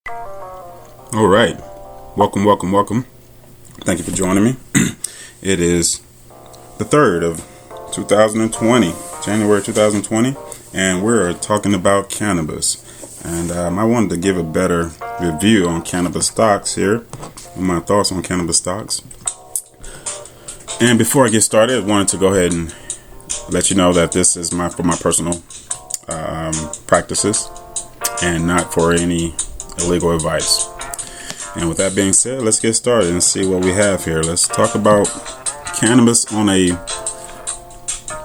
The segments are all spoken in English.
All right. Welcome. Thank you for joining me. It is the 3rd of 2020, January 2020, and we're talking about cannabis. And I wanted to give a better review on cannabis stocks here, my thoughts on cannabis stocks. And before I get started, I wanted to go ahead and let you know that this is for my personal practices and not for any illegal advice. And with that being said, let's get started and see what we have here. Let's talk about cannabis on a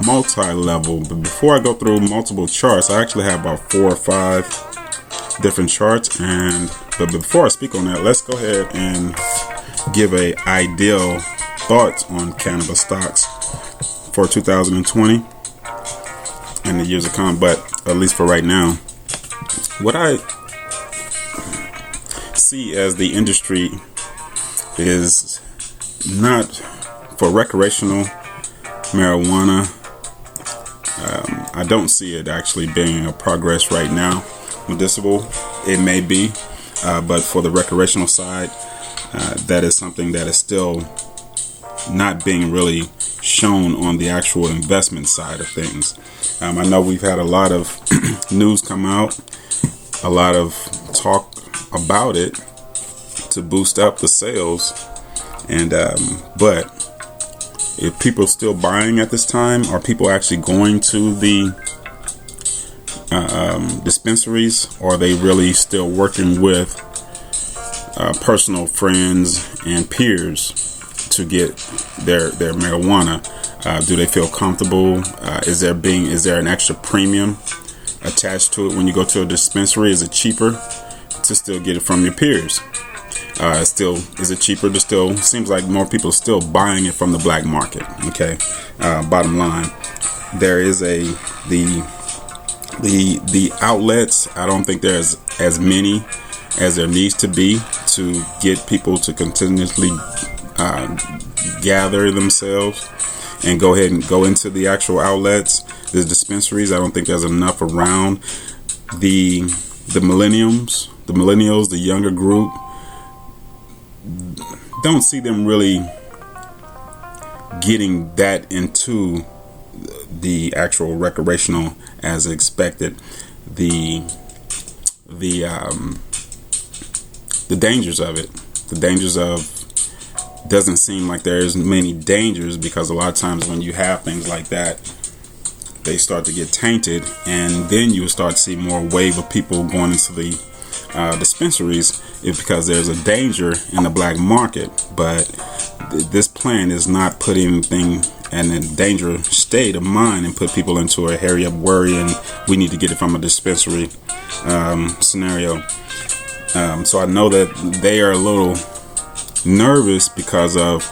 multi-level. But before I go through multiple charts, I actually have about 4 or 5 different charts. But before I speak on that, let's go ahead and give a ideal thoughts on cannabis stocks for 2020 and the years to come. But at least for right now, what I see as the industry is not for recreational marijuana. I don't see it actually being a progress right now. Medicinal, it may be, but for the recreational side, that is something that is still not being really shown on the actual investment side of things. I know we've had a lot of news come out, a lot of talk about it to boost up the sales, and but if people are still buying at this time, are people actually going to the dispensaries, or are they really still working with personal friends and peers to get their marijuana? Do they feel comfortable? Is there an extra premium attached to it when you go to a dispensary? Is it cheaper to still get it from your peers? Is it cheaper to still? Seems like more people are still buying it from the black market. Okay. Bottom line, there is the outlets. I don't think there's as many as there needs to be to get people to continuously gather themselves and go ahead and go into the actual outlets, the dispensaries. I don't think there's enough around. The millennials, the younger group, don't see them really getting that into the actual recreational as expected. The dangers of it. The dangers of doesn't seem like there's many dangers, because a lot of times when you have things like that, they start to get tainted, and then you will start to see more wave of people going into the dispensaries, because there's a danger in the black market. But this plan is not put anything in a dangerous state of mind and put people into a hurry up, worry, and we need to get it from a dispensary scenario. So I know that they are a little nervous because of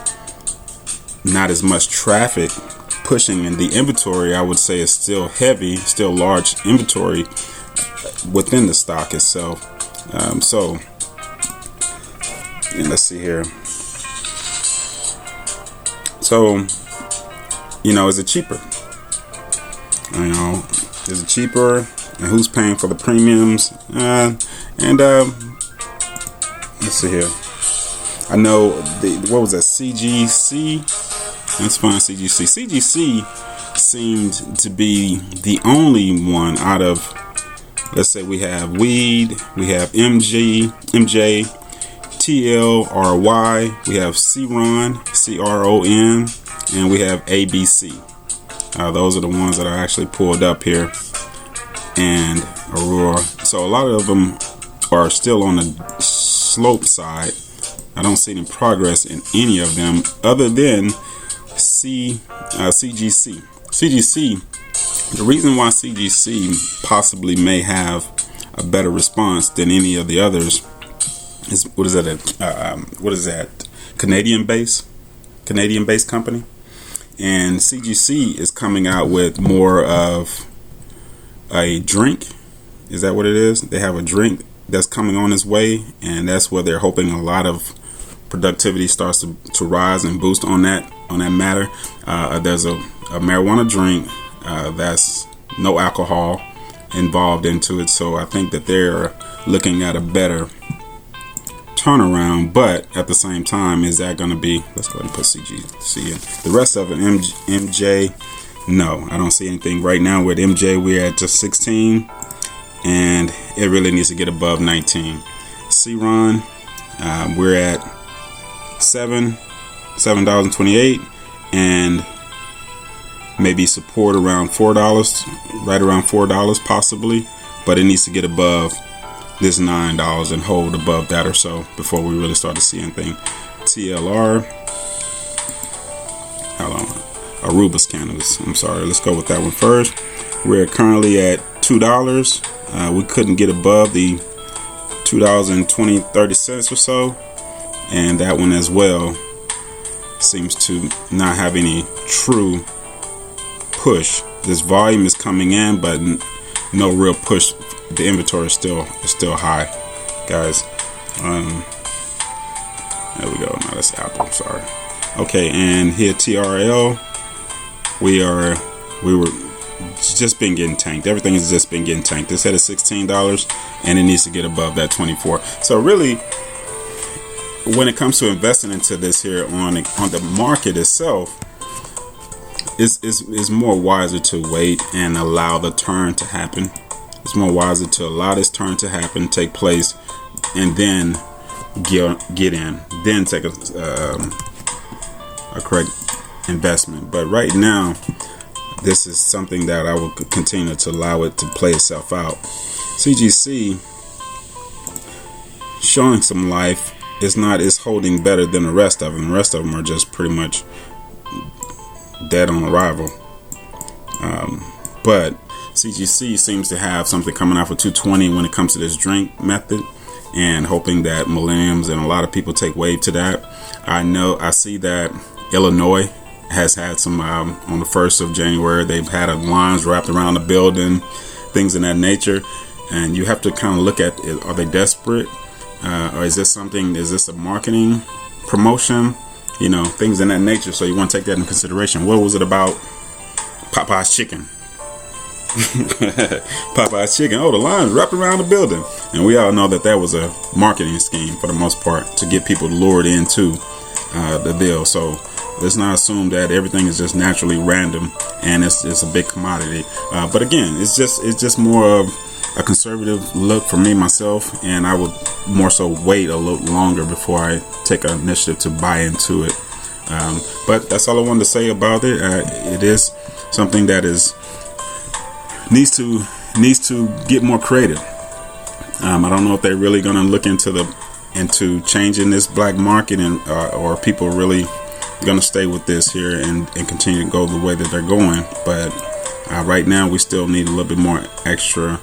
not as much traffic pushing, and the inventory, I would say, is still heavy, still large inventory within the stock itself. So let's see here. So, is it cheaper? Is it cheaper? And who's paying for the premiums? Let's see here. I know what was that? CGC. That's fine. CGC seemed to be the only one out of. Let's say we have weed, we have MJ, TLRY, we have CRON, CRON, and we have ABC. Those are the ones that are actually pulled up here, and Aurora. So a lot of them are still on the slope side. I don't see any progress in any of them other than CGC. The reason why CGC possibly may have a better response than any of the others is what is that? Canadian based company, and CGC is coming out with more of a drink. Is that what it is? They have a drink that's coming on its way, and that's where they're hoping a lot of productivity starts to rise and boost on that matter. There's a marijuana drink that's no alcohol involved into it, so I think that they're looking at a better turnaround, but at the same time, is that going to be, let's go ahead and put CGC in. The rest of it, MJ, no, I don't see anything right now. With MJ, we're at just 16, and it really needs to get above 19. C-Ron, we're at $7.28, and maybe support around $4, right around $4 possibly, but it needs to get above this $9 and hold above that or so before we really start to see anything. TLR, Aruba's Cannabis, I'm sorry, let's go with that one first. We're currently at $2. We couldn't get above the $2.20-30 or so, and that one as well seems to not have any true push. This volume is coming in, but no real push. The inventory is still high, guys. There we go. No, that's Apple. Sorry. Okay, and here TRL, we were just been getting tanked. Everything has just been getting tanked. This at $16, and it needs to get above that 24. So really, when it comes to investing into this here on the market itself, is more wiser to wait and allow the turn to happen. It's more wiser to allow this turn to happen, take place, and then get in, then take a correct investment. But right now, this is something that I will continue to allow it to play itself out. CGC showing some life. Is holding better than the rest of them. The rest of them are just pretty much dead on arrival. But CGC seems to have something coming out for 220 when it comes to this drink method, and hoping that millennials and a lot of people take wave to that. I see that Illinois has had some on the 1st of January. They've had lines wrapped around the building, things in that nature, and you have to kind of look at it. Are they desperate? Or is this a marketing promotion? Things in that nature. So you want to take that into consideration. What was it about Popeye's chicken? Popeye's chicken. Oh, the line's wrapped around the building. And we all know that was a marketing scheme for the most part to get people lured into the deal. So let's not assume that everything is just naturally random and it's a big commodity. But again, it's just more of a conservative look for me myself, and I would more so wait a little longer before I take an initiative to buy into it. But that's all I wanted to say about it. It is something that needs to get more creative. I don't know if they're really going to look into changing this black market, and or people really going to stay with this here and continue to go the way that they're going. But right now, we still need a little bit more extra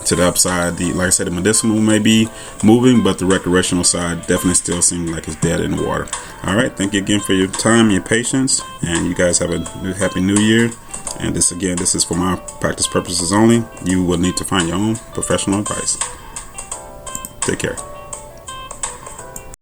to the upside. Like I said, the medicinal may be moving, but the recreational side definitely still seems like it's dead in the water. All right, thank you again for your time and your patience, and you guys have a happy new year. And this is for my practice purposes only. You will need to find your own professional advice. Take care.